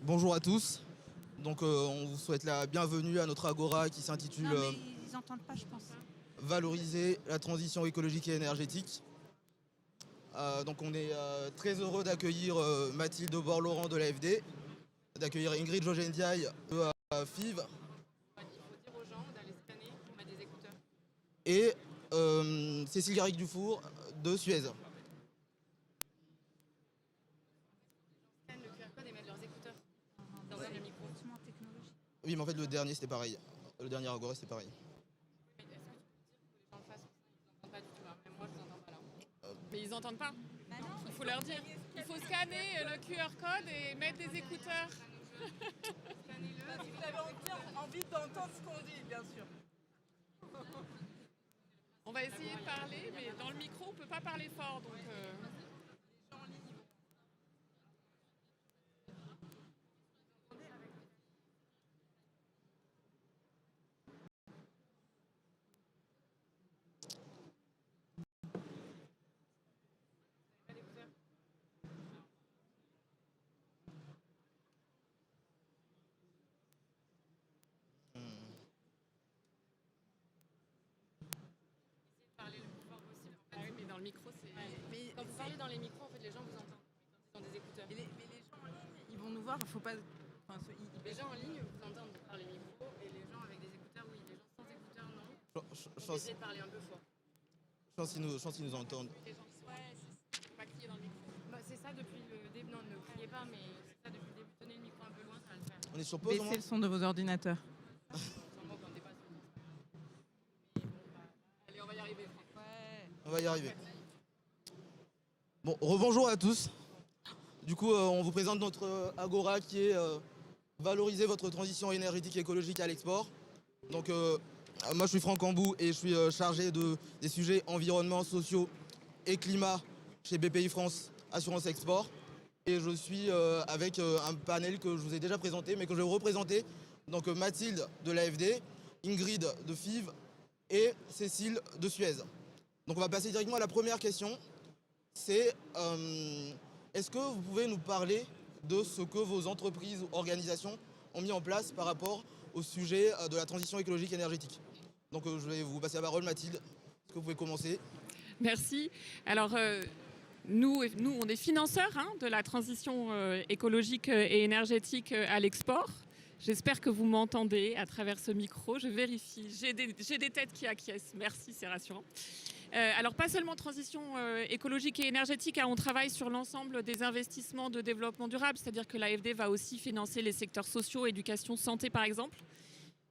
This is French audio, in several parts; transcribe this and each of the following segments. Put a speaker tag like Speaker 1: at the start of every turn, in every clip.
Speaker 1: Bonjour à tous. Donc on vous souhaite la bienvenue à notre agora qui s'intitule
Speaker 2: Non, mais ils n'entendent pas, je pense.
Speaker 1: Valoriser la transition écologique et énergétique. Donc on est très heureux d'accueillir Mathilde Bord-Laurent de l'AFD, d'accueillir Ingrid Jogendiaï de FIV
Speaker 3: Il faut dire aux gens d'aller scanner pour mettre des écouteurs.
Speaker 1: et Cécile Garrigue-Dufour de Suez.
Speaker 3: Scannent le QR code et mettent leurs écouteurs dans un micro.
Speaker 2: Heureusement, technologie.
Speaker 1: Oui mais en fait le dernier c'était pareil. Le dernier agora c'était pareil.
Speaker 3: Mais est-ce que tu peux dire que les gens le fassent? Ils n'entendent pas du tout. Hein. Même moi, je les entends pas là. Mais ils n'entendent pas.
Speaker 2: Bah non,
Speaker 3: Il faut leur dire. Il faut scanner le QR code et mettre des écouteurs.
Speaker 4: Si vous avez envie d'entendre ce qu'on dit, bien sûr.
Speaker 3: On va essayer de parler, mais dans le micro, on ne peut pas parler fort. Donc, parler le plus fort possible. Ah oui, mais dans le micro, c'est.
Speaker 4: Mais
Speaker 3: Quand vous parlez dans les micros, en fait, les gens vous entendent. Ils ont des écouteurs.
Speaker 4: les gens en ligne, ils vont nous voir, il faut pas. Enfin,
Speaker 3: Les gens en ligne vous entendent par les micros et les gens avec des écouteurs, oui. Les gens sans écouteurs, non.
Speaker 1: Je
Speaker 3: Donc, essayez de parler un peu fort.
Speaker 1: pense qu'ils nous entendent.
Speaker 3: Les gens qui sont. Pas crier dans le micro. Bah, c'est ça depuis le début. Non, ne criez pas, mais c'est ça depuis le début. Tenez le micro un peu loin, ça va le faire.
Speaker 1: On est sur pause au moins
Speaker 4: baissez le son de vos ordinateurs.
Speaker 3: Sûrement qu'on n'est pas sûr. Mais bon, allez, on va y arriver.
Speaker 1: On va y arriver. Bon, rebonjour à tous. Du coup, on vous présente notre agora qui est valoriser votre transition énergétique et écologique à l'export. Donc, moi, je suis Franck Ambou et je suis chargé des sujets environnement, sociaux et climat chez BPI France Assurance Export. Et je suis avec un panel que je vous ai déjà présenté, mais que je vais vous représenter. Donc, Mathilde de l'AFD, Ingrid de FIV et Cécile de Suez. Donc on va passer directement à la première question. C'est est-ce que vous pouvez nous parler de ce que vos entreprises ou organisations ont mis en place par rapport au sujet de la transition écologique et énergétique? Donc je vais vous passer la parole, Mathilde. Est-ce que vous pouvez commencer?
Speaker 3: Merci. Alors, nous, on est financeurs de la transition écologique et énergétique à l'export. J'espère que vous m'entendez à travers ce micro. Je vérifie. J'ai des têtes qui acquiescent. Merci, c'est rassurant. Alors, pas seulement transition écologique et énergétique, on travaille sur l'ensemble des investissements de développement durable, c'est-à-dire que l'AFD va aussi financer les secteurs sociaux, éducation, santé par exemple,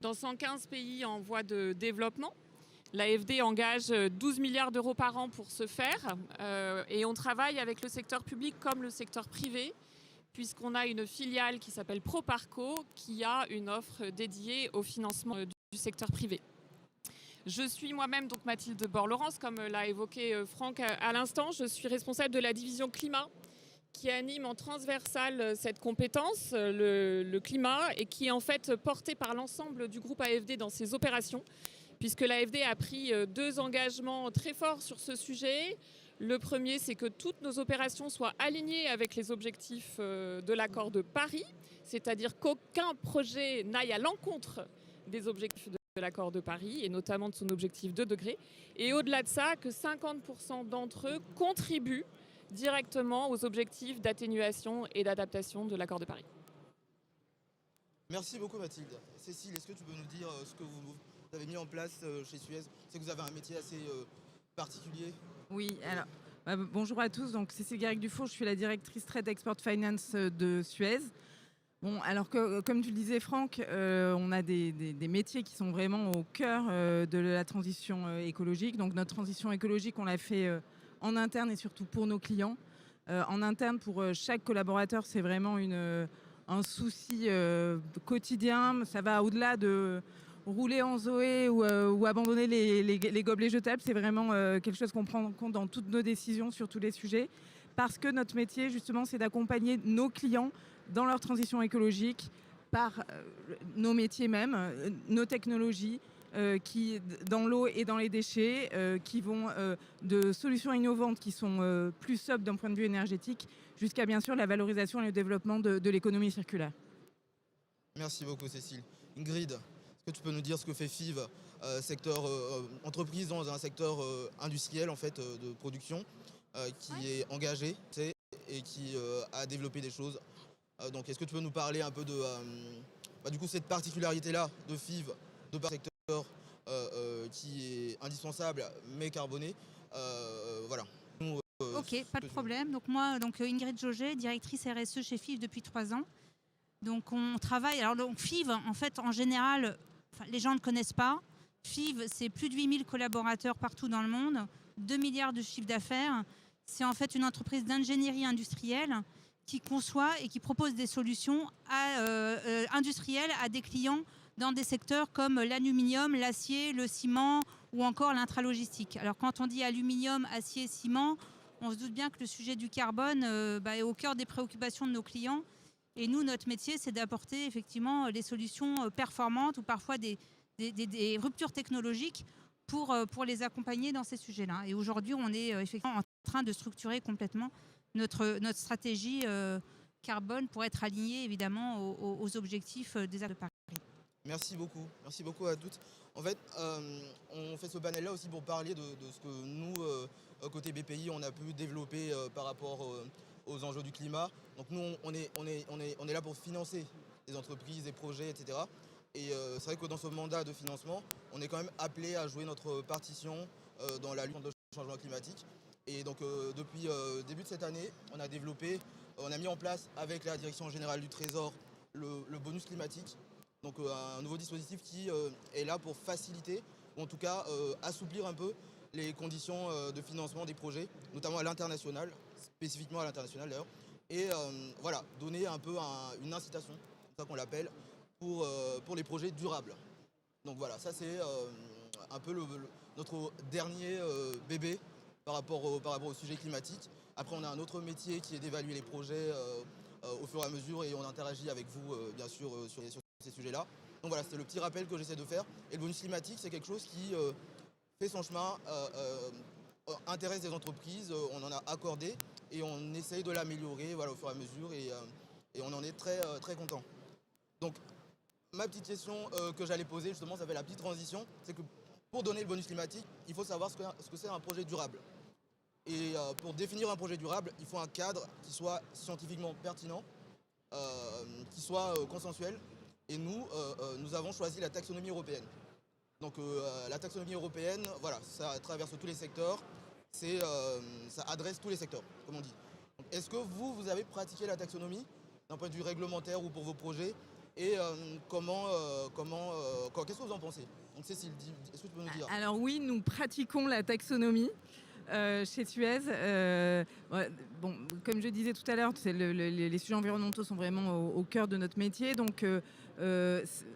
Speaker 3: dans 115 pays en voie de développement. L'AFD engage 12 milliards d'euros par an pour ce faire et on travaille avec le secteur public comme le secteur privé, puisqu'on a une filiale qui s'appelle Proparco qui a une offre dédiée au financement du secteur privé. Je suis moi-même donc Mathilde Bord-Laurent, comme l'a évoqué Franck à l'instant. Je suis responsable de la division climat qui anime en transversal cette compétence, le climat, et qui est en fait portée par l'ensemble du groupe AFD dans ses opérations, puisque l'AFD a pris 2 engagements très forts sur ce sujet. Le premier, c'est que toutes nos opérations soient alignées avec les objectifs de l'accord de Paris, c'est-à-dire qu'aucun projet n'aille à l'encontre des objectifs de l'accord de Paris, et notamment de son objectif 2 degrés. Et au-delà de ça, que 50% d'entre eux contribuent directement aux objectifs d'atténuation et d'adaptation de l'accord de Paris.
Speaker 1: Merci beaucoup Mathilde. Cécile, est-ce que tu peux nous dire ce que vous avez mis en place chez Suez? C'est que vous avez un métier assez particulier.
Speaker 4: Oui, alors, bonjour à tous. Donc, Cécile Garrigue-Dufour, je suis la directrice Trade Export Finance de Suez. Bon, alors que, comme tu le disais, Franck, on a des métiers qui sont vraiment au cœur de la transition écologique. Donc, notre transition écologique, on l'a fait en interne et surtout pour nos clients. En interne, pour chaque collaborateur, c'est vraiment un souci quotidien. Ça va au-delà de rouler en Zoé ou abandonner les gobelets jetables. C'est vraiment quelque chose qu'on prend en compte dans toutes nos décisions sur tous les sujets. Parce que notre métier, justement, c'est d'accompagner nos clients dans leur transition écologique par nos métiers même, nos technologies qui, dans l'eau et dans les déchets, qui vont de solutions innovantes qui sont plus sobres d'un point de vue énergétique jusqu'à bien sûr la valorisation et le développement de l'économie circulaire.
Speaker 1: Merci beaucoup Cécile. Ingrid, est-ce que tu peux nous dire ce que fait FIV, secteur entreprise dans un secteur industriel en fait de production qui est engagé et qui a développé des choses. Donc est-ce que tu peux nous parler un peu de du coup cette particularité-là de FIV, de par secteur qui est indispensable mais carboné. Voilà.
Speaker 2: Ok, pas de problème. Donc moi, Ingrid Jauget, directrice RSE chez FIV depuis 3 ans. Donc on travaille. Alors donc FIV, en fait, en général, les gens ne connaissent pas. FIV, c'est plus de 8000 collaborateurs partout dans le monde, 2 milliards de chiffre d'affaires. C'est en fait une entreprise d'ingénierie industrielle qui conçoit et qui propose des solutions industrielles à des clients dans des secteurs comme l'aluminium, l'acier, le ciment ou encore l'intralogistique. Alors quand on dit aluminium, acier, ciment, on se doute bien que le sujet du carbone est au cœur des préoccupations de nos clients. Et nous, notre métier, c'est d'apporter effectivement les solutions performantes ou parfois des ruptures technologiques pour les accompagner dans ces sujets-là. Et aujourd'hui, on est effectivement en train de structurer complètement notre stratégie carbone pour être aligné évidemment aux objectifs des accords de Paris.
Speaker 1: Merci beaucoup à toutes. En fait, on fait ce panel-là aussi pour parler de ce que nous, côté BPI, on a pu développer par rapport aux enjeux du climat. Donc nous, on est là pour financer des entreprises, des projets, etc. Et c'est vrai que dans ce mandat de financement, on est quand même appelé à jouer notre partition dans la lutte contre le changement climatique. Et donc depuis début de cette année, on a mis en place avec la Direction générale du Trésor le bonus climatique. Donc un nouveau dispositif qui est là pour faciliter, ou en tout cas assouplir un peu les conditions de financement des projets, notamment à l'international, spécifiquement à l'international d'ailleurs, et voilà, donner un peu une incitation, c'est ça qu'on l'appelle, pour les projets durables. Donc voilà, ça c'est un peu notre dernier bébé par rapport au sujet climatique. Après on a un autre métier qui est d'évaluer les projets au fur et à mesure et on interagit avec vous bien sûr sur ces sujets-là. Donc voilà, c'est le petit rappel que j'essaie de faire. Et le bonus climatique, c'est quelque chose qui fait son chemin, intéresse des entreprises, on en a accordé et on essaye de l'améliorer voilà, au fur et à mesure et on en est très, très content. Donc ma petite question que j'allais poser, justement, ça fait la petite transition, c'est que pour donner le bonus climatique, il faut savoir ce que c'est un projet durable. Et pour définir un projet durable, il faut un cadre qui soit scientifiquement pertinent, qui soit consensuel. Et nous avons choisi la taxonomie européenne. Donc la taxonomie européenne, voilà, ça traverse tous les secteurs, ça adresse tous les secteurs, comme on dit. Est-ce que vous avez pratiqué la taxonomie d'un point de vue réglementaire ou pour vos projets? Et qu'est-ce que vous en pensez? Donc Cécile, est-ce que tu peux nous dire?
Speaker 4: Alors oui, nous pratiquons la taxonomie. Chez Suez, bon, comme je disais tout à l'heure, les sujets environnementaux sont vraiment au cœur de notre métier. Donc,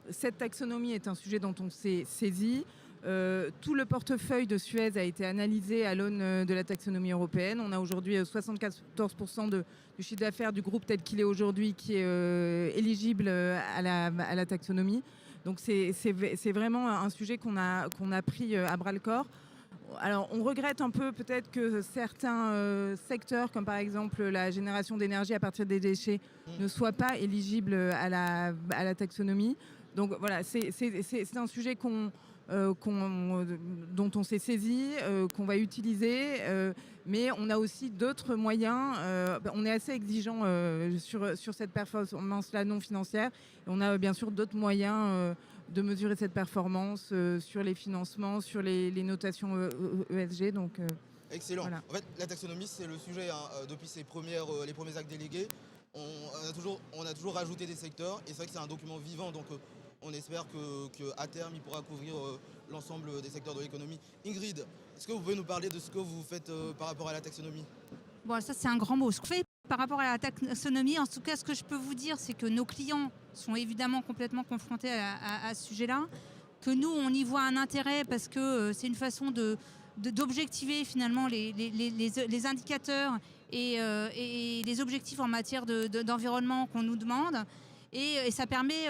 Speaker 4: cette taxonomie est un sujet dont on s'est saisi. Tout le portefeuille de Suez a été analysé à l'aune de la taxonomie européenne. On a aujourd'hui 74% du chiffre d'affaires du groupe tel qu'il est aujourd'hui qui est éligible à la taxonomie. Donc, c'est vraiment un sujet qu'on a pris à bras-le-corps. Alors, on regrette un peu peut-être que certains secteurs, comme par exemple la génération d'énergie à partir des déchets, ne soient pas éligibles à la taxonomie. Donc voilà, c'est un sujet dont on s'est saisi, qu'on va utiliser, mais on a aussi d'autres moyens. On est assez exigeant sur cette performance-là non financière. Et on a bien sûr d'autres moyens de mesurer cette performance sur les financements, sur les notations ESG. Donc,
Speaker 1: excellent.
Speaker 4: Voilà.
Speaker 1: En fait, la taxonomie, c'est le sujet depuis les premiers actes délégués. On a toujours rajouté des secteurs et c'est vrai que c'est un document vivant. Donc, on espère qu'à terme, il pourra couvrir l'ensemble des secteurs de l'économie. Ingrid, est-ce que vous pouvez nous parler de ce que vous faites par rapport à la taxonomie?
Speaker 2: Bon, ça c'est un grand mot. Ce qu'on fait par rapport à la taxonomie, en tout cas, ce que je peux vous dire, c'est que nos clients sont évidemment complètement confrontés à ce sujet-là, que nous, on y voit un intérêt parce que c'est une façon d'objectiver finalement les indicateurs et les objectifs en matière d'environnement qu'on nous demande. Et ça permet,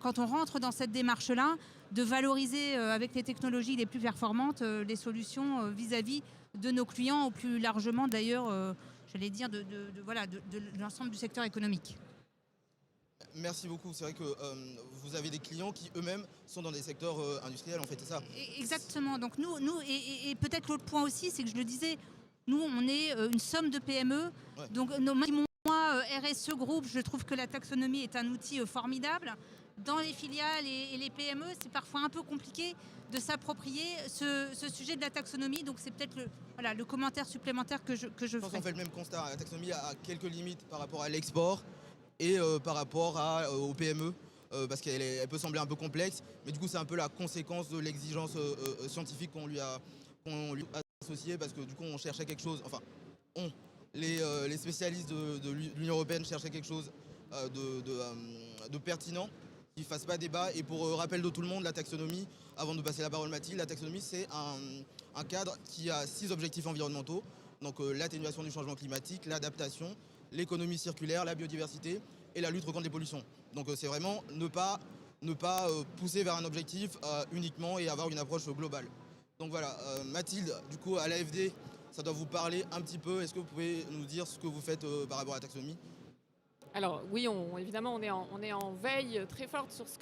Speaker 2: quand on rentre dans cette démarche-là, de valoriser avec les technologies les plus performantes les solutions vis-à-vis de nos clients, ou plus largement d'ailleurs, j'allais dire, de l'ensemble du secteur économique.
Speaker 1: Merci beaucoup. C'est vrai que vous avez des clients qui eux-mêmes sont dans des secteurs industriels, en fait, c'est ça.
Speaker 2: Exactement. Donc et peut-être l'autre point aussi, c'est que je le disais, nous, on est une somme de PME.
Speaker 1: Ouais.
Speaker 2: Donc, moi, RSE Group, je trouve que la taxonomie est un outil formidable. Dans les filiales et les PME, c'est parfois un peu compliqué de s'approprier ce sujet de la taxonomie. Donc, c'est peut-être le commentaire supplémentaire que je
Speaker 1: Je pense
Speaker 2: ferai.
Speaker 1: qu'on fait le même constat. La taxonomie a quelques limites par rapport à l'export et par rapport aux PME. Parce qu'elle peut sembler un peu complexe, mais du coup c'est un peu la conséquence de l'exigence scientifique qu'on lui a associée, parce que du coup on cherchait quelque chose, enfin les spécialistes de l'Union européenne cherchaient quelque chose de pertinent, qui ne fasse pas débat. Et pour rappel de tout le monde, la taxonomie, avant de passer la parole Mathilde, la taxonomie c'est un cadre qui a 6 objectifs environnementaux, donc l'atténuation du changement climatique, l'adaptation, l'économie circulaire, la biodiversité et la lutte contre les pollutions. Donc c'est vraiment ne pas pousser vers un objectif uniquement et avoir une approche globale. Donc voilà, Mathilde, du coup à l'AFD, ça doit vous parler un petit peu. Est-ce que vous pouvez nous dire ce que vous faites par rapport à la taxonomie ?
Speaker 3: Alors oui, évidemment, on est en veille très forte sur ce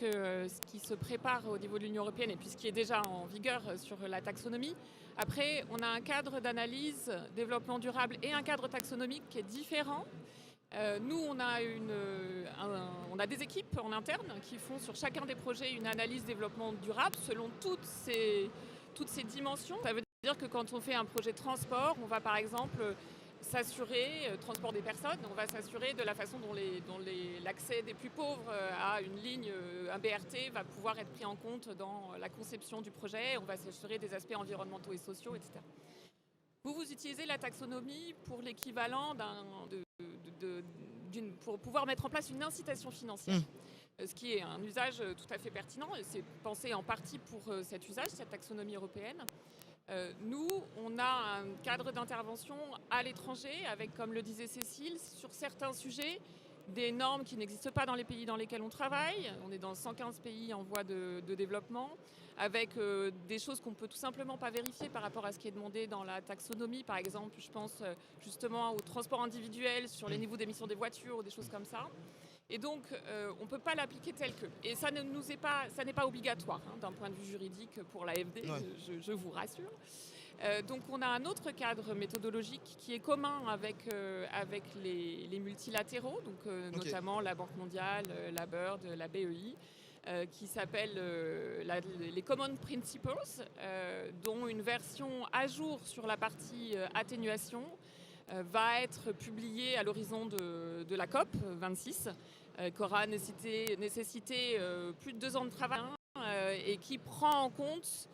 Speaker 3: qui se prépare au niveau de l'Union européenne et puis ce qui est déjà en vigueur sur la taxonomie. Après, on a un cadre d'analyse, développement durable et un cadre taxonomique qui est différent. Nous, on a des équipes en interne qui font sur chacun des projets une analyse développement durable selon toutes ces dimensions. Ça veut dire que quand on fait un projet de transport, on va par exemple s'assurer, transport des personnes, on va s'assurer de la façon dont l'accès des plus pauvres à une ligne, un BRT, va pouvoir être pris en compte dans la conception du projet. On va s'assurer des aspects environnementaux et sociaux, etc. Vous utilisez la taxonomie pour l'équivalent pour pouvoir mettre en place une incitation financière. Ce qui est un usage tout à fait pertinent, et c'est pensé en partie pour cet usage, cette taxonomie européenne. Nous, on a un cadre d'intervention à l'étranger avec, comme le disait Cécile, sur certains sujets, des normes qui n'existent pas dans les pays dans lesquels on travaille. On est dans 115 pays en voie de développement, avec des choses qu'on ne peut tout simplement pas vérifier par rapport à ce qui est demandé dans la taxonomie. Par exemple, je pense justement au transport individuel, sur les niveaux d'émissions des voitures ou des choses comme ça. Et donc, on ne peut pas l'appliquer tel que. Et ça n'est pas obligatoire d'un point de vue juridique pour l'AFD, ouais. Je vous rassure. Donc, on a un autre cadre méthodologique qui est commun avec les multilatéraux, donc, notamment la Banque mondiale, la BERD, la BEI, qui s'appelle les Common Principles, dont une version à jour sur la partie atténuation va être publiée à l'horizon de la COP 26, qui aura nécessité plus de 2 ans de travail et qui prend en compte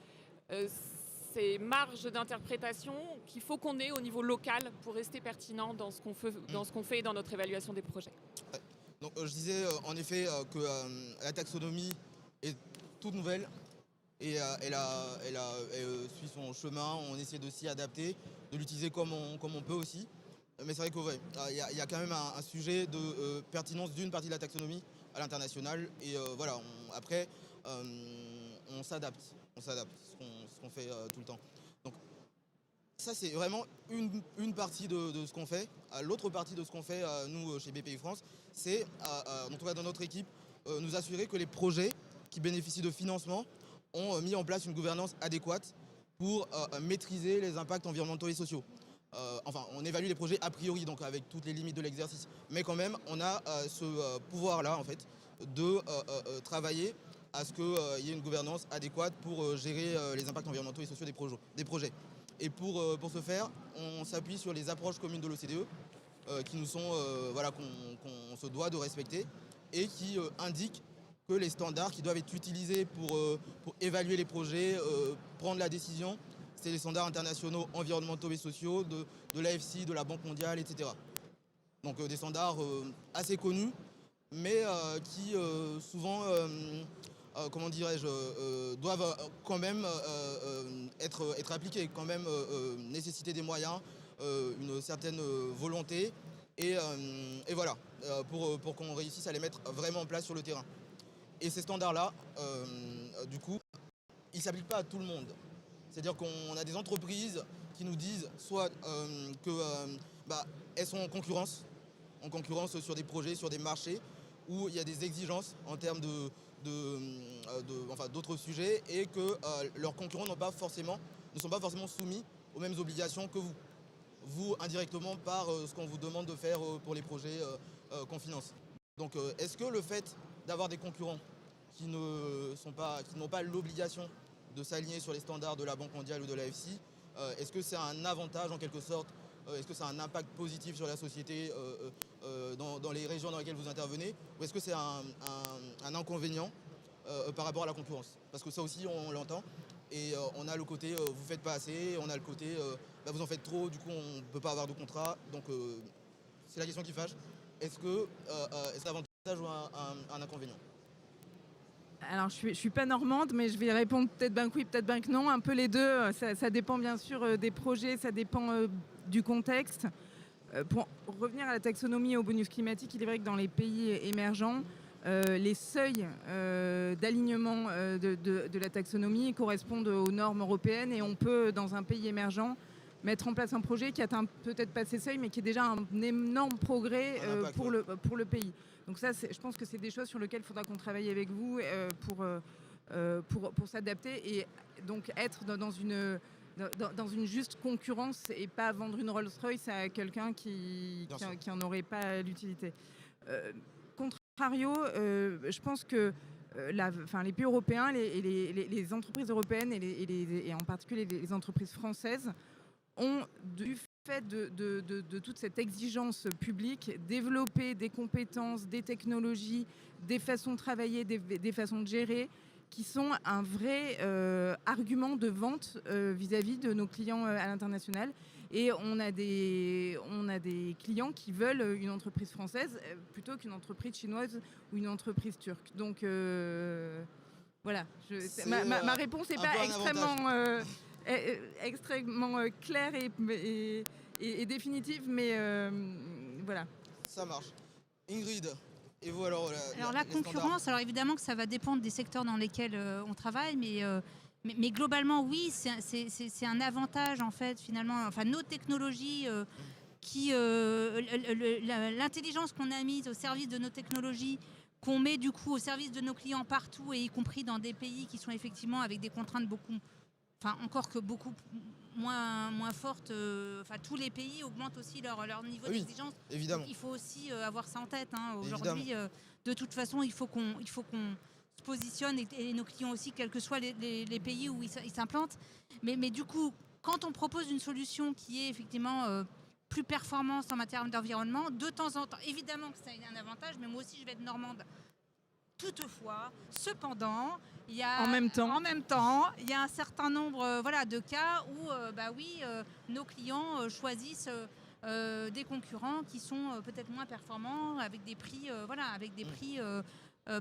Speaker 3: ces marges d'interprétation qu'il faut qu'on ait au niveau local pour rester pertinent dans ce qu'on fait et dans notre évaluation des projets.
Speaker 1: Donc, je disais en effet que la taxonomie est toute nouvelle et elle suit son chemin. On essaie de s'y adapter, de l'utiliser comme on peut aussi. Mais c'est vrai qu'il y a quand même un sujet de pertinence d'une partie de la taxonomie à l'international. Et voilà, après, on s'adapte. Ce qu'on fait tout le temps. Donc ça, c'est vraiment une partie de ce qu'on fait. L'autre partie de ce qu'on fait, nous, chez BPI France, c'est, en tout cas dans notre équipe, nous assurer que les projets qui bénéficient de financement ont mis en place une gouvernance adéquate pour maîtriser les impacts environnementaux et sociaux. Enfin, on évalue les projets a priori, donc avec toutes les limites de l'exercice. Mais quand même, on a ce pouvoir-là, en fait, de travailler à ce qu'il y ait une gouvernance adéquate pour gérer les impacts environnementaux et sociaux des projets. Et pour ce faire, on s'appuie sur les approches communes de l'OCDE qui nous sont, qu'on se doit de respecter et qui indiquent que les standards qui doivent être utilisés pour évaluer les projets, prendre la décision, c'est les standards internationaux environnementaux et sociaux de l'AFC, de la Banque mondiale, etc. Donc des standards assez connus, mais qui souvent, comment dirais-je, doivent quand même être appliqués, quand même nécessiter des moyens, une certaine volonté, et voilà, pour qu'on réussisse à les mettre vraiment en place sur le terrain. Et ces standards-là, du coup, ils ne s'appliquent pas à tout le monde. C'est-à-dire qu'on a des entreprises qui nous disent soit qu'elles sont en concurrence sur des projets, sur des marchés, où il y a des exigences en termes d'autres sujets et que leurs concurrents ne sont pas forcément soumis aux mêmes obligations que vous. Vous, indirectement, par ce qu'on vous demande de faire pour les projets qu'on finance. Donc, est-ce que le fait d'avoir des concurrents qui n'ont pas l'obligation de s'aligner sur les standards de la Banque mondiale ou de la l'AFC, est-ce que c'est un avantage en quelque sorte? Est-ce que ça a un impact positif sur la société dans les régions dans lesquelles vous intervenez? Ou est-ce que c'est un inconvénient par rapport à la concurrence? Parce que ça aussi, on l'entend. Et on a le côté vous faites pas assez, on a le côté vous en faites trop, du coup on ne peut pas avoir de contrat. Donc c'est la question qui fâche. Est-ce que c'est un avantage ou un inconvénient?
Speaker 4: Alors, je suis pas normande, mais je vais répondre peut-être ben que oui, peut-être ben que non, un peu les deux. Ça dépend bien sûr des projets, ça dépend du contexte. Pour revenir à la taxonomie et au bonus climatique, il est vrai que dans les pays émergents, les seuils d'alignement de la taxonomie correspondent aux normes européennes et on peut, dans un pays émergent, mettre en place un projet qui atteint peut-être pas ces seuils, mais qui est déjà un énorme progrès pour le pays. Donc ça, je pense que c'est des choses sur lesquelles il faudra qu'on travaille avec vous pour s'adapter et donc être dans une juste concurrence et pas vendre une Rolls-Royce à quelqu'un qui en aurait pas l'utilité. Contrario, je pense que les pays européens, les entreprises européennes et en particulier les entreprises françaises ont, du fait de toute cette exigence publique, développé des compétences, des technologies, des façons de travailler, des façons de gérer qui sont un vrai argument de vente vis-à-vis de nos clients à l'international. Et on a des clients qui veulent une entreprise française plutôt qu'une entreprise chinoise ou une entreprise turque. Donc voilà, ma réponse n'est pas extrêmement claire et définitive, mais voilà.
Speaker 1: Ça marche. Ingrid, et vous alors
Speaker 2: la concurrence, alors évidemment que ça va dépendre des secteurs dans lesquels on travaille, mais globalement, oui, c'est un avantage en fait, finalement. Enfin, nos technologies, l'intelligence qu'on a mise au service de nos technologies, qu'on met du coup au service de nos clients partout, et y compris dans des pays qui sont effectivement avec des contraintes encore moins fortes. Tous les pays augmentent aussi leur niveau d'exigence.
Speaker 1: Évidemment.
Speaker 2: Donc, il faut aussi avoir ça en tête. Aujourd'hui, de toute façon, il faut qu'on se positionne, et nos clients aussi, quels que soient les pays où ils s'implantent. Mais du coup, quand on propose une solution qui est effectivement plus performante en matière d'environnement, de temps en temps, évidemment que ça a un avantage, mais moi aussi je vais être normande. Toutefois, cependant, en même temps, il y a un certain nombre de cas où nos clients choisissent des concurrents qui sont peut-être moins performants, avec des prix,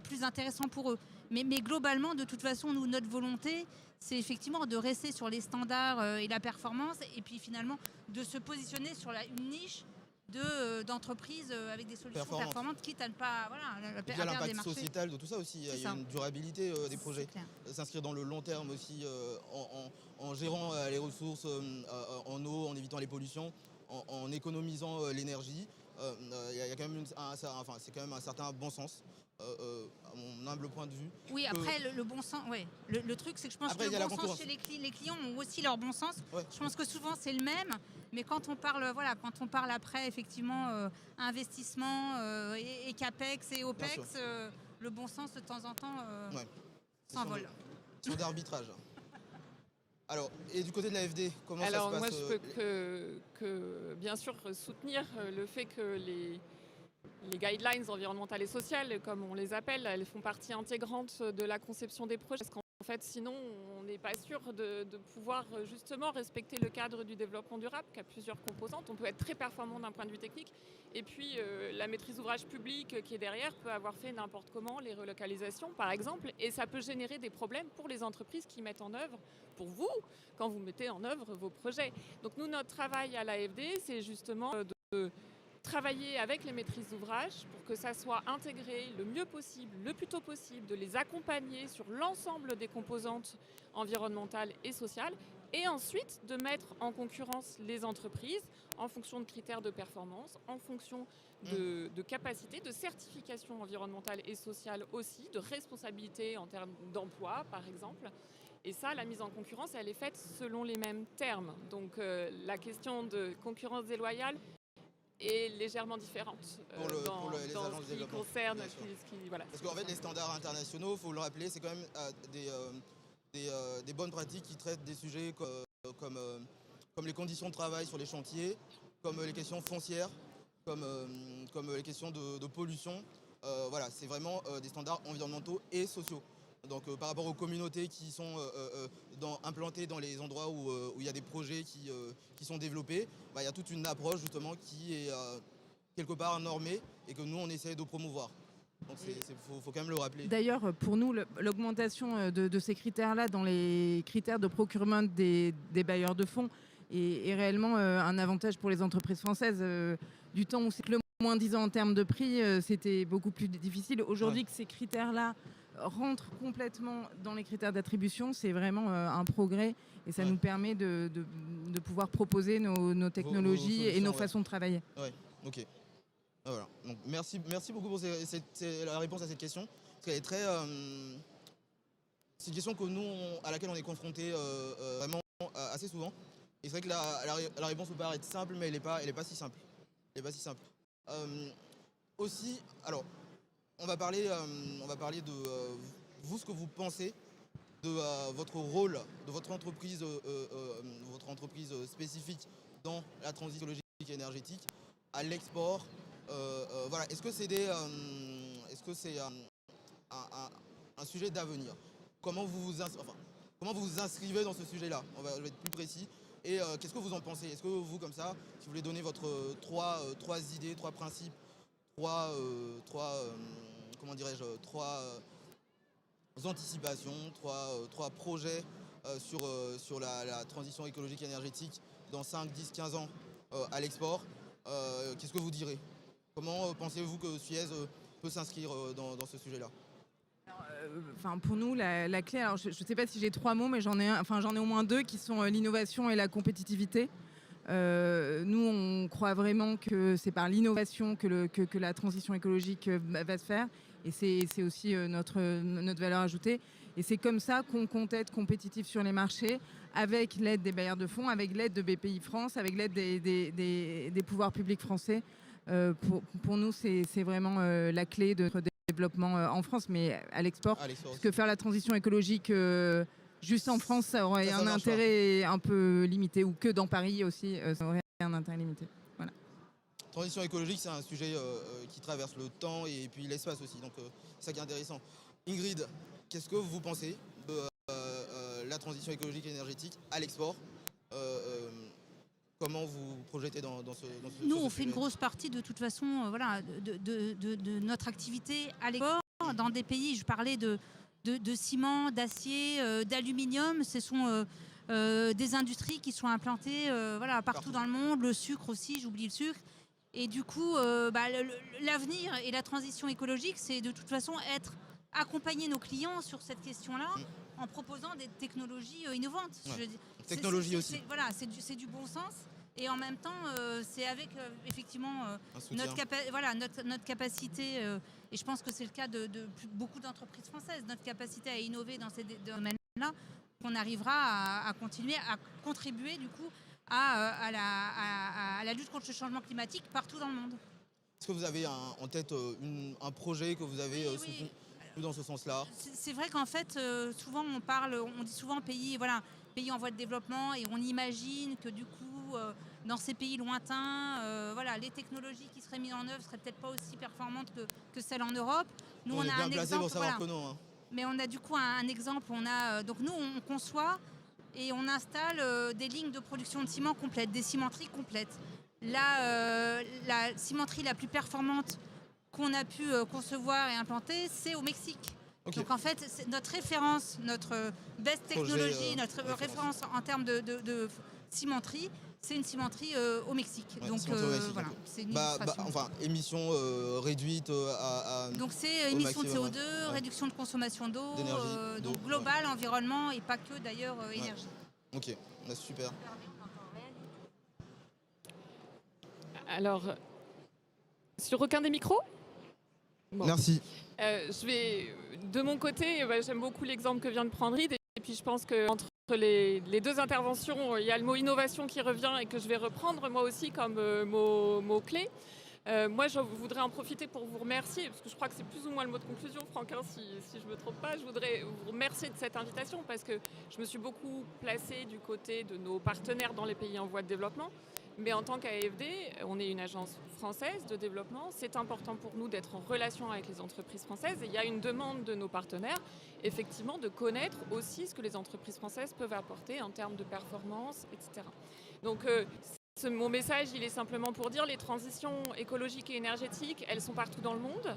Speaker 2: plus intéressants pour eux. Mais globalement, de toute façon, notre volonté, c'est effectivement de rester sur les standards et la performance, et puis finalement de se positionner sur une niche d'entreprises avec des solutions performantes, quitte à ne pas
Speaker 1: il y a l'impact sociétal de tout ça aussi. Il y a une durabilité des projets. S'inscrire dans le long terme aussi, en gérant les ressources en eau, en évitant les pollutions, en économisant l'énergie. Il y a quand même c'est quand même un certain bon sens. À mon humble point de vue.
Speaker 2: Oui, après le bon sens, ouais. Le truc, c'est que je pense que le bon sens chez les clients ont aussi leur bon sens. Ouais. Je pense que souvent c'est le même, mais quand on parle après effectivement investissement et capex et opex, le bon sens de temps en temps s'envole.
Speaker 1: Sur d'arbitrage. Alors, et du côté de l'AFD, comment ça se passe?
Speaker 3: Alors moi, je peux que bien sûr soutenir le fait que les guidelines environnementales et sociales, comme on les appelle, elles font partie intégrante de la conception des projets. Parce qu'en fait, sinon, on n'est pas sûr de pouvoir justement respecter le cadre du développement durable, qui a plusieurs composantes. On peut être très performant d'un point de vue technique. Et puis, la maîtrise d'ouvrage publique qui est derrière peut avoir fait n'importe comment les relocalisations, par exemple. Et ça peut générer des problèmes pour les entreprises qui mettent en œuvre, pour vous, quand vous mettez en œuvre vos projets. Donc nous, notre travail à l'AFD, c'est justement de travailler avec les maîtrises d'ouvrage pour que ça soit intégré le mieux possible, le plus tôt possible, de les accompagner sur l'ensemble des composantes environnementales et sociales, et ensuite de mettre en concurrence les entreprises en fonction de critères de performance, en fonction de capacité, de certification environnementale et sociale aussi, de responsabilité en termes d'emploi par exemple. Et ça, la mise en concurrence, elle est faite selon les mêmes termes. Donc la question de concurrence déloyale est légèrement différente
Speaker 1: pour les
Speaker 3: dans
Speaker 1: agences de
Speaker 3: ce qui
Speaker 1: développement,
Speaker 3: concerne.
Speaker 1: bien sûr.
Speaker 3: Voilà,
Speaker 1: Parce qu'en fait, les standards internationaux, il faut le rappeler, c'est quand même des bonnes pratiques qui traitent des sujets comme les conditions de travail sur les chantiers, comme les questions foncières, comme les questions de pollution. Voilà, c'est vraiment des standards environnementaux et sociaux. Donc par rapport aux communautés qui sont implantées dans les endroits où il y a des projets qui sont développés, il y a toute une approche justement qui est quelque part normée et que nous on essaie de promouvoir. Donc faut quand même le rappeler.
Speaker 4: D'ailleurs, pour nous, l'augmentation de ces critères-là dans les critères de procurement des bailleurs de fonds est réellement un avantage pour les entreprises françaises. Du temps où c'est que le moins 10 ans en termes de prix, c'était beaucoup plus difficile. Aujourd'hui, que ces critères-là rentrent complètement dans les critères d'attribution, c'est vraiment un progrès et ça nous permet de pouvoir proposer nos technologies et nos façons de travailler.
Speaker 1: Ouais, ok. Voilà. Donc, merci beaucoup pour la réponse à cette question. Parce qu'elle est très. C'est une question à laquelle on est confronté vraiment assez souvent. Et c'est vrai que la réponse peut paraître simple, mais elle n'est pas si simple. Elle est pas si simple. Aussi, alors, on va parler de vous, ce que vous pensez de votre rôle, de votre entreprise spécifique dans la transition écologique et énergétique, à l'export. Voilà. Est-ce que c'est un sujet d'avenir? Comment vous vous inscrivez dans ce sujet-là? Je vais être plus précis. Et qu'est-ce que vous en pensez? Est-ce que vous, comme ça, si vous voulez donner votre trois idées, trois principes, trois anticipations, trois projets sur la transition écologique et énergétique dans 5, 10, 15 ans à l'export, qu'est-ce que vous direz? Comment pensez-vous que Suez peut s'inscrire dans ce sujet-là?
Speaker 4: Pour nous, la clé, alors je ne sais pas si j'ai 3 mots, mais j'en ai au moins 2 qui sont l'innovation et la compétitivité. Nous, on croit vraiment que c'est par l'innovation que la transition écologique va se faire. Et c'est aussi notre valeur ajoutée. Et c'est comme ça qu'on compte être compétitif sur les marchés, avec l'aide des bailleurs de fonds, avec l'aide de BPI France, avec l'aide des pouvoirs publics français. Pour nous, c'est vraiment la clé de notre développement en France, mais à l'export. Parce que faire la transition écologique juste en France, ça aurait un intérêt un peu limité, ou que dans Paris aussi, ça aurait un intérêt limité. Voilà.
Speaker 1: Transition écologique, c'est un sujet qui traverse le temps et puis l'espace aussi, donc c'est ça qui est intéressant. Ingrid, qu'est-ce que vous pensez de la transition écologique et énergétique à l'export? Comment vous projetez dans ce
Speaker 2: Nous, on
Speaker 1: sujet?
Speaker 2: fait une grosse partie de toute façon de notre activité à l'export dans des pays, je parlais de ciment, d'acier, d'aluminium. Ce sont des industries qui sont implantées partout dans le monde. Le sucre aussi, j'oublie le sucre. Et du coup, l'avenir et la transition écologique, c'est de toute façon accompagner nos clients sur cette question-là en proposant des technologies innovantes.
Speaker 1: Ouais. Technologie aussi.
Speaker 2: C'est du bon sens. Et en même temps, c'est avec effectivement notre capacité, et je pense que c'est le cas de beaucoup d'entreprises françaises, notre capacité à innover dans ces domaines-là, qu'on arrivera à continuer à contribuer du coup à la lutte contre le changement climatique partout dans le monde.
Speaker 1: Est-ce que vous avez en tête un projet que vous avez soutenu dans ce sens-là?
Speaker 2: C'est vrai qu'en fait, souvent on dit souvent pays en voie de développement, et on imagine que du coup, dans ces pays lointains, les technologies qui seraient mises en œuvre seraient peut-être pas aussi performantes que celles en Europe. Nous,
Speaker 1: on est
Speaker 2: a
Speaker 1: bien
Speaker 2: un
Speaker 1: placé
Speaker 2: exemple,
Speaker 1: pour savoir que non.
Speaker 2: Mais on a du coup un exemple. Donc nous, on conçoit et on installe des lignes de production de ciment complètes, des cimenteries complètes. Là, la cimenterie la plus performante qu'on a pu concevoir et implanter, c'est au Mexique. Okay. Donc en fait, c'est notre référence, notre best technologie, notre référence en termes de cimenterie, c'est une cimenterie au Mexique.
Speaker 1: Ouais,
Speaker 2: donc c'est une illustration.
Speaker 1: Émissions réduites
Speaker 2: donc c'est émissions de CO2, réduction de consommation d'eau, donc global, environnement, et pas que d'ailleurs énergie.
Speaker 1: Ok, Bah, super.
Speaker 3: Alors, sur aucun des micros? Bon.
Speaker 1: Merci.
Speaker 3: Je vais, de mon côté, j'aime beaucoup l'exemple que vient de prendre Reed. Et puis je pense qu'entre les deux interventions, il y a le mot innovation qui revient et que je vais reprendre moi aussi comme mot-clé. Moi, je voudrais en profiter pour vous remercier, parce que je crois que c'est plus ou moins le mot de conclusion, Franck, hein, si je ne me trompe pas. Je voudrais vous remercier de cette invitation, parce que je me suis beaucoup placée du côté de nos partenaires dans les pays en voie de développement. Mais en tant qu'AFD, on est une agence française de développement. C'est important pour nous d'être en relation avec les entreprises françaises. Et il y a une demande de nos partenaires, effectivement, de connaître aussi ce que les entreprises françaises peuvent apporter en termes de performance, etc. Donc, mon message, il est simplement pour dire les transitions écologiques et énergétiques, elles sont partout dans le monde.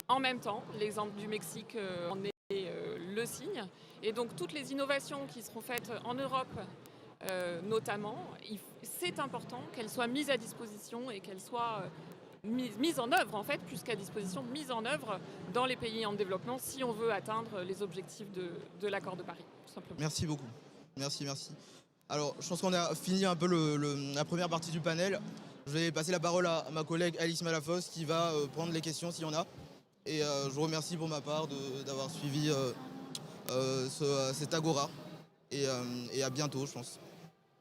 Speaker 3: En même temps, l'exemple du Mexique en est le signe. Et donc, toutes les innovations qui seront faites en Europe, notamment, c'est important qu'elles soient mises à disposition et qu'elles soient mises en œuvre, en fait, plus qu'à disposition, mises en œuvre dans les pays en développement si on veut atteindre les objectifs de l'accord de Paris, tout simplement.
Speaker 1: Merci beaucoup. Merci. Alors, je pense qu'on a fini un peu la première partie du panel. Je vais passer la parole à ma collègue Alice Malafosse qui va prendre les questions s'il y en a. Et je vous remercie pour ma part d'avoir suivi cet agora. Et à bientôt, je pense.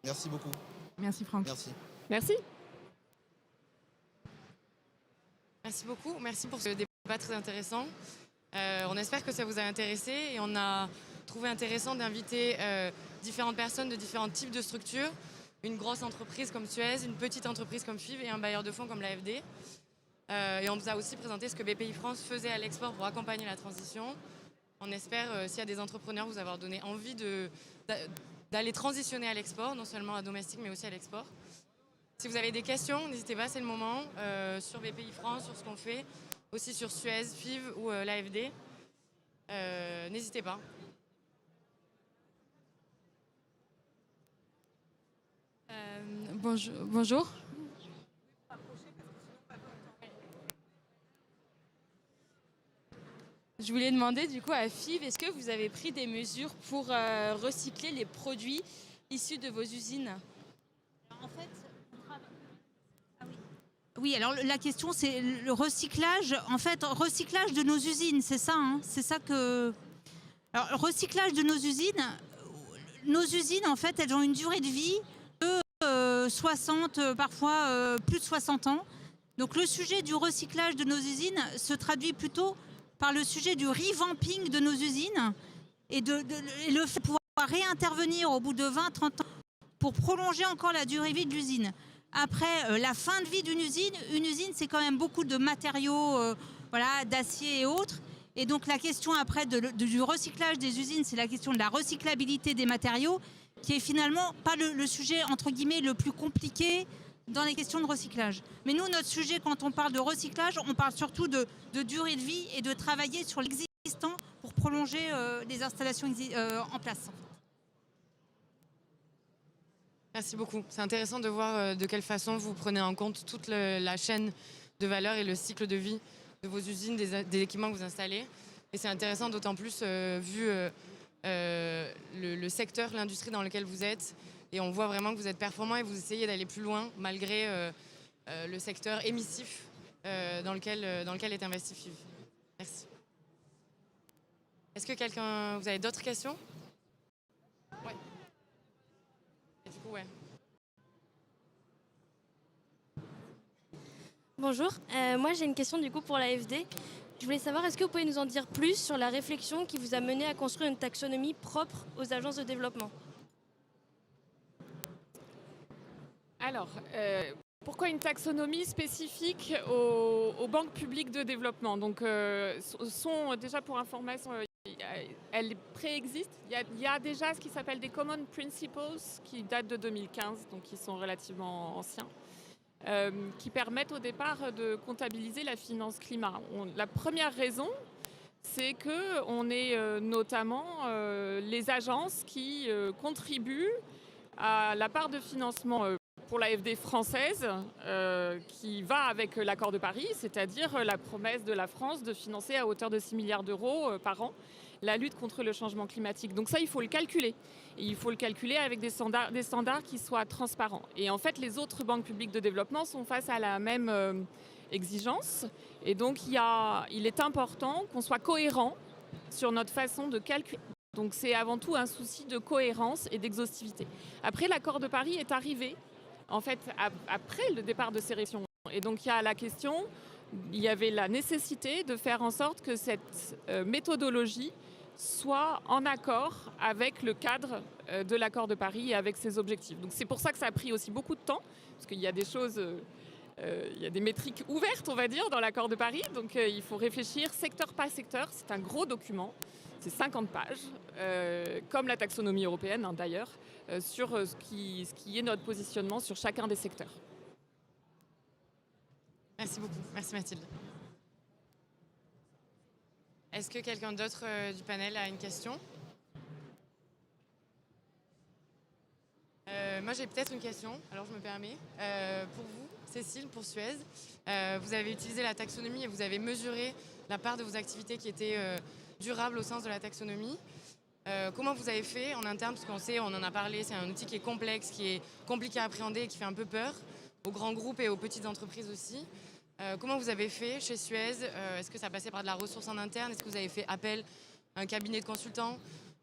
Speaker 1: Merci beaucoup.
Speaker 4: Merci Franck.
Speaker 3: Merci.
Speaker 5: Merci beaucoup. Merci pour ce débat très intéressant. On espère que ça vous a intéressé et on a trouvé intéressant d'inviter différentes personnes de différents types de structures, une grosse entreprise comme Suez, une petite entreprise comme FIV et un bailleur de fonds comme l'AFD. Et on vous a aussi présenté ce que BPI France faisait à l'export pour accompagner la transition. On espère, s'il y a des entrepreneurs, vous avoir donné envie d'aller transitionner à l'export, non seulement à domestique mais aussi à l'export. Si vous avez des questions, n'hésitez pas, c'est le moment, sur BPI France, sur ce qu'on fait, aussi sur Suez, FIV ou l'AFD. N'hésitez pas. Bonjour. Je voulais demander du coup à FIV, est-ce que vous avez pris des mesures pour recycler les produits issus de vos usines?
Speaker 2: En fait, oui, alors la question c'est le recyclage. En fait, recyclage de nos usines, c'est ça, hein, c'est ça que. Alors, recyclage de nos usines. Nos usines, en fait, elles ont une durée de vie de 60, parfois plus de 60 ans. Donc, le sujet du recyclage de nos usines se traduit plutôt par le sujet du revamping de nos usines et le fait de pouvoir réintervenir au bout de 20-30 ans pour prolonger encore la durée de vie de l'usine. Après, la fin de vie d'une usine, une usine, c'est quand même beaucoup de matériaux, voilà, d'acier et autres. Et donc, la question après du recyclage des usines, c'est la question de la recyclabilité des matériaux, qui est finalement pas le sujet, entre guillemets, le plus compliqué dans les questions de recyclage. Mais nous, notre sujet, quand on parle de recyclage, on parle surtout de durée de vie et de travailler sur l'existant pour prolonger les installations en place.
Speaker 5: Merci beaucoup. C'est intéressant de voir de quelle façon vous prenez en compte toute la chaîne de valeur et le cycle de vie de vos usines, des équipements que vous installez. Et c'est intéressant d'autant plus vu le secteur, l'industrie dans lequel vous êtes. Et on voit vraiment que vous êtes performant et vous essayez d'aller plus loin malgré le secteur émissif dans lequel est investi FIV. Merci. Est-ce que vous avez d'autres questions? Ouais. Et du coup, ouais.
Speaker 6: Bonjour, moi j'ai une question du coup pour l'AFD. Je voulais savoir, est-ce que vous pouvez nous en dire plus sur la réflexion qui vous a mené à construire une taxonomie propre aux agences de développement?
Speaker 3: Alors, pourquoi une taxonomie spécifique aux banques publiques de développement? Donc, déjà pour information, elles préexistent. Il y a déjà ce qui s'appelle des Common Principles qui datent de 2015, donc qui sont relativement anciens, qui permettent au départ de comptabiliser la finance climat. La première raison, c'est qu'on est notamment les agences qui contribuent à la part de financement pour l'AFD française qui va avec l'accord de Paris, c'est-à-dire la promesse de la France de financer à hauteur de 6 milliards d'euros par an la lutte contre le changement climatique. Donc ça, il faut le calculer. Et il faut le calculer avec des standards qui soient transparents. Et en fait, les autres banques publiques de développement sont face à la même exigence. Et donc, il est important qu'on soit cohérent sur notre façon de calculer. Donc c'est avant tout un souci de cohérence et d'exhaustivité. Après, l'accord de Paris est arrivé, en fait, après le départ de ces réflexions. Et donc il y avait la nécessité de faire en sorte que cette méthodologie soit en accord avec le cadre de l'accord de Paris et avec ses objectifs. Donc c'est pour ça que ça a pris aussi beaucoup de temps, parce qu'il y a des choses, il y a des métriques ouvertes, on va dire, dans l'accord de Paris. Donc il faut réfléchir secteur par secteur. C'est un gros document, c'est 50 pages, comme la taxonomie européenne d'ailleurs, sur ce qui est notre positionnement sur chacun des secteurs.
Speaker 5: Merci beaucoup. Merci Mathilde. Est-ce que quelqu'un d'autre du panel a une question? Moi j'ai peut-être une question, alors je me permets. Pour vous, Cécile, pour Suez, vous avez utilisé la taxonomie et vous avez mesuré la part de vos activités qui étaient durables au sens de la taxonomie. Comment vous avez fait en interne? Parce qu'on sait, on en a parlé, c'est un outil qui est complexe, qui est compliqué à appréhender et qui fait un peu peur aux grands groupes et aux petites entreprises aussi. Comment vous avez fait chez Suez? Est-ce que ça passait par de la ressource en interne? Est-ce que vous avez fait appel à un cabinet de consultants?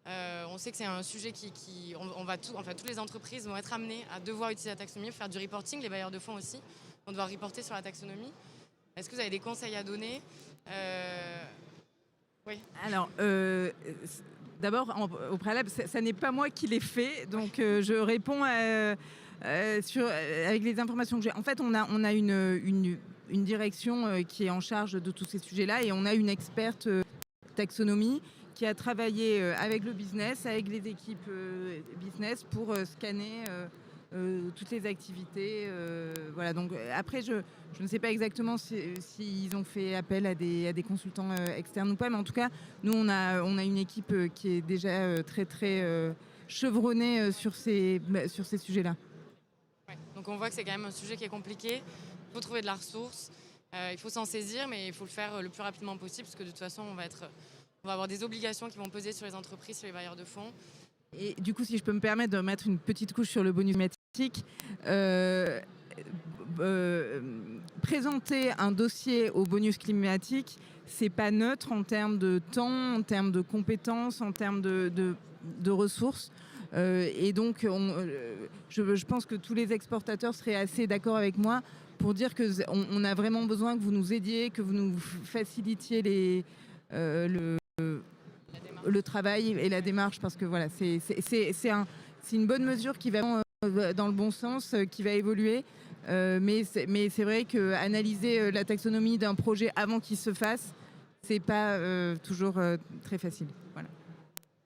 Speaker 5: On sait que c'est un sujet toutes les entreprises vont être amenées à devoir utiliser la taxonomie, faire du reporting, les bailleurs de fonds aussi vont devoir reporter sur la taxonomie. Est-ce que vous avez des conseils à donner? Oui.
Speaker 4: Alors, d'abord, au préalable, ça n'est pas moi qui l'ai fait, donc je réponds avec les informations que j'ai. En fait, on a une direction qui est en charge de tous ces sujets-là et on a une experte taxonomie qui a travaillé avec le business, avec les équipes business pour scanner toutes les activités. Voilà. Donc après, je ne sais pas exactement s'ils ont fait appel à des consultants externes ou pas, mais en tout cas, nous on a une équipe qui est déjà très chevronnée sur ces sujets-là.
Speaker 5: Ouais. Donc on voit que c'est quand même un sujet qui est compliqué. Il faut trouver de la ressource, il faut s'en saisir, mais il faut le faire le plus rapidement possible, parce que de toute façon, on va avoir des obligations qui vont peser sur les entreprises, sur les bailleurs de fonds.
Speaker 4: Et du coup, si je peux me permettre de mettre une petite couche sur le bonus climatique, présenter un dossier au bonus climatique, c'est pas neutre en termes de temps, en termes de compétences, en termes de ressources. Et donc, je pense que tous les exportateurs seraient assez d'accord avec moi pour dire qu'on a vraiment besoin que vous nous aidiez, que vous nous facilitiez le travail et la démarche, parce que voilà, c'est une bonne mesure qui va dans le bon sens, qui va évoluer. Mais c'est vrai qu'analyser la taxonomie d'un projet avant qu'il se fasse, c'est pas toujours très facile. Voilà.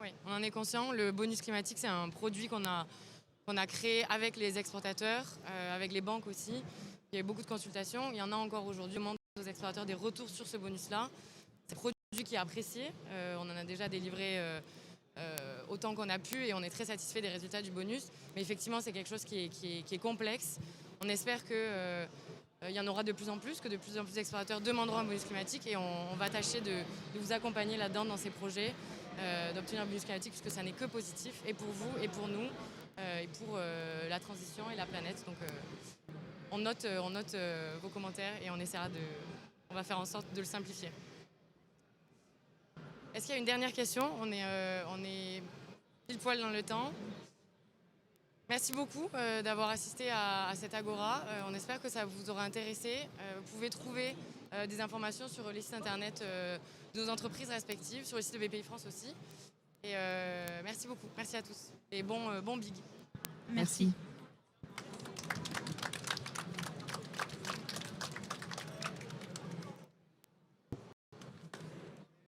Speaker 5: Oui, on en est conscient. Le bonus climatique, c'est un produit qu'on a créé avec les exportateurs, avec les banques aussi. Il y a eu beaucoup de consultations. Il y en a encore aujourd'hui. On demande aux exportateurs des retours sur ce bonus-là. C'est un produit qui est apprécié. On en a déjà délivré autant qu'on a pu et on est très satisfait des résultats du bonus. Mais effectivement, c'est quelque chose qui est complexe. On espère qu'il y en aura de plus en plus, que de plus en plus d'exploitateurs demanderont un bonus climatique et on va tâcher de vous accompagner là-dedans dans ces projets, d'obtenir un bonus climatique, puisque ça n'est que positif, et pour vous, et pour nous, et pour la transition et la planète. Donc on note vos commentaires et on va faire en sorte de le simplifier. Est-ce qu'il y a une dernière question? On est pile poil dans le temps. Merci beaucoup d'avoir assisté à cette Agora. On espère que ça vous aura intéressé. Vous pouvez trouver des informations sur les sites internet de nos entreprises respectives, sur le site de BPI France aussi. Et merci beaucoup. Merci à tous. Et bon big.
Speaker 2: Merci.